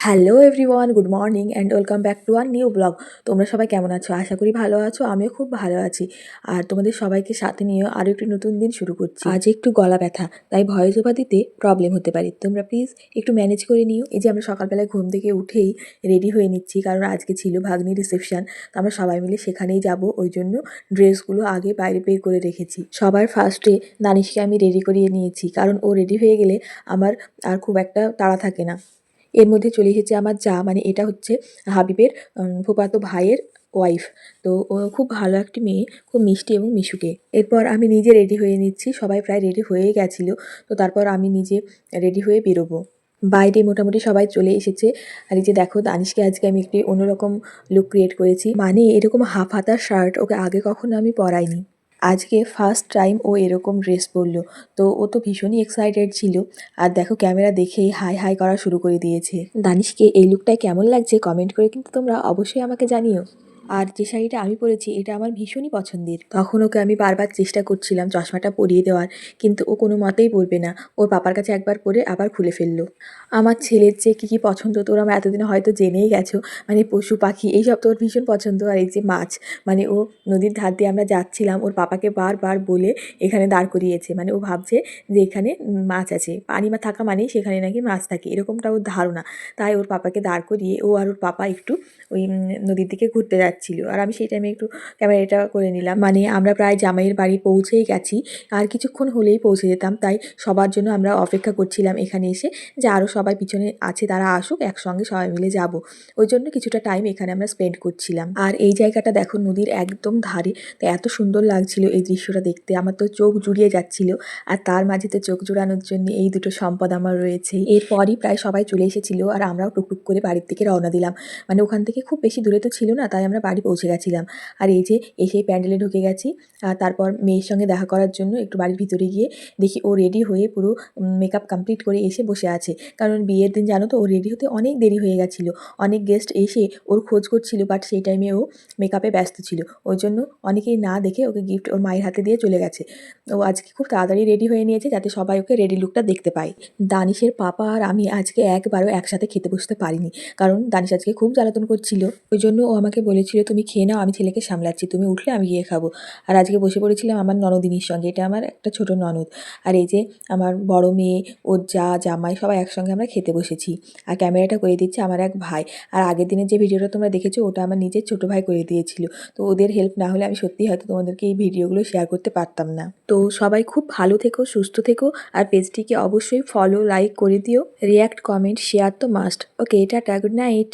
Hello everyone, good morning and welcome back to our new blog. তোমরা সবাই কেমন আছো? আশা করি ভালো আছো। আমিও খুব ভালো আছি। আর তোমাদের সবাইকে সাথে নিয়েও আরও একটি নতুন দিন শুরু করছি। আজ একটু গলা ব্যথা, তাই ভয়েস ওভার দিতে প্রবলেম হতে পারে। তোমরা প্লিজ একটু ম্যানেজ করে নিও। এই যে আমরা সকালবেলায় ঘুম থেকে উঠেই রেডি হয়ে নিচ্ছি, কারণ আজকে ছিল ভাগ্নির রিসেপশন। তো আমরা সবাই মিলে সেখানেই যাব, ওই জন্য ড্রেসগুলো আগে বাইরে বের করে রেখেছি। সবার ফার্স্টে দানিশকে আমি রেডি করিয়ে নিয়েছি, কারণ ও রেডি হয়ে গেলে আমার আর খুব একটা তাড়া থাকে না। এর মধ্যে চলে এসেছে আমার যা, মানে এটা হচ্ছে হাবিবের ফুফাতো ভাইয়ের ওয়াইফ। তো ও খুব ভালো একটি মেয়ে, খুব মিষ্টি এবং মিশুকে। এরপর আমি নিজে রেডি হয়ে নিচ্ছি, সবাই প্রায় রেডি হয়ে গেছিলো। তো তারপর আমি নিজে রেডি হয়ে বেরোবো। বাইরে মোটামুটি সবাই চলে এসেছে। আর এই যে দেখো, দানিশকে আজকে আমি একটি অন্যরকম লুক ক্রিয়েট করেছি, মানে এরকম হাফ হাতা শার্ট ওকে আগে কখনো আমি পরাইনি। আজকে ফার্স্ট টাইম ও এরকম ড্রেস পরলো। তো ও তো ভীষণই এক্সাইটেড ছিল। আর দেখো, ক্যামেরা দেখেই হাই হাই করা শুরু করে দিয়েছে। দানিশকে এই লুকটায় কেমন লাগছে কমেন্ট করে কিন্তু তোমরা অবশ্যই আমাকে জানিও। আর যে শাড়িটা আমি পরেছি এটা আমার ভীষণই পছন্দের। তখন ওকে আমি বারবার চেষ্টা করছিলাম চশমাটা পরিয়ে দেওয়ার, কিন্তু ও কোনো মতেই পরবে না। ওর পাপার কাছে একবার পরে আবার খুলে ফেললো। আমার ছেলের যে কী পছন্দ তোরা আমার এতদিনে হয়তো জেনেই গেছো, মানে পশু পাখি এইসব তো ওর ভীষণ পছন্দ। আর এই যে মাছ, মানে ও নদীর ধার দিয়ে আমরা যাচ্ছিলাম, ওর পাপাকে বারবার বলে এখানে দাঁড় করিয়েছে। মানে ও ভাবছে যে এখানে মাছ আছে, পানি থাকা মানেই সেখানে নাকি মাছ থাকে, এরকমটা ওর ধারণা। তাই ওর পাপাকে দাঁড় করিয়ে ও আর ওর পাপা একটু ওই নদীর দিকে ঘুরতে যাচ্ছিল। আর আমি সেই টাইমে একটু ক্যামেরাটা করে নিলাম। মানে আমরা প্রায় জামাইয়ের বাড়ি পৌঁছেই গেছি, আর কিছুক্ষণ হলেই পৌঁছে যেতাম। তাই সবার জন্য আমরা অপেক্ষা করছিলাম এখানে এসে, যে আরও সবাই পিছনে আছে তারা আসুক, একসঙ্গে সবাই মিলে যাব। ওই জন্য কিছুটা টাইম এখানে আমরা স্পেন্ড করছিলাম। আর এই জায়গাটা দেখো, নদীর একদম ধারে। তো এত সুন্দর লাগছিল এই দৃশ্যটা দেখতে, আমার তো চোখ জুড়িয়ে যাচ্ছিল। আর তার মাঝে তো চোখ জোড়ানোর জন্য এই দুটো সম্পদ আমার রয়েছে। এরপরই প্রায় সবাই চলে এসেছিল, আর আমরাও টুকটুক করে বাড়ির দিকে রওনা দিলাম। মানে ওখান থেকে খুব বেশি দূরে তো ছিল না, তাই আমরা বাড়ি পৌঁছে গেছিলাম। আর এই যে এসেই প্যান্ডেলে ঢুকে গেছি। আর তারপর মেয়ের সঙ্গে দেখা করার জন্য একটু বাড়ির ভিতরে গিয়ে দেখি ও রেডি হয়ে পুরো মেকআপ কমপ্লিট করে এসে বসে আছে। কারণ বিয়ের দিন জানো তো, ও রেডি হতে অনেক দেরি হয়ে গেছিলো। অনেক গেস্ট এসে ওর খোঁজ করছিল, বাট সেই টাইমে ও মেকআপে ব্যস্ত ছিল। ওই জন্য অনেকেই না দেখে ওকে গিফট ওর মায়ের হাতে দিয়ে চলে গেছে। ও আজকে খুব তাড়াতাড়ি রেডি হয়ে নিয়েছে, যাতে সবাই ওকে রেডি লুকটা দেখতে পায়। দানিশের পাপা আর আমি আজকে একবারও একসাথে খেতে বসতে পারিনি, কারণ দানিশ আজকে খুব জ্বালাতন করছিল। ওই জন্য ও আমাকে বলেছিল, তুমি খেয়ে নাও, আমি ছেলেকে সামলাচ্ছি, তুমি উঠলে আমি গিয়ে খাবো। আর আজকে বসে পড়েছিলাম আমার ননদিনীর সঙ্গে, এটা আমার একটা ছোট ননদ। আর এই যে আমার বড় মেয়ে, ওর জামাই সবাই একসঙ্গে আমরা খেতে বসেছি। আর ক্যামেরাটা করে দিচ্ছে আমার এক ভাই। আর আগের দিনের যে ভিডিওটা তোমরা দেখেছো, ওটা আমার নিজের ছোট ভাই করে দিয়েছিল। তো ওদের হেল্প না হলে আমি সত্যিই হয়তো তোমাদেরকে এই ভিডিওগুলো শেয়ার করতে পারতাম না। তো সবাই খুব ভালো থেকো, সুস্থ থেকো। আর পেজটিকে অবশ্যই ফলো লাইক করে দিও। রিয়াক্ট কমেন্ট শেয়ার তো মাস্ট। ওকে, টাটা, গুড নাইট।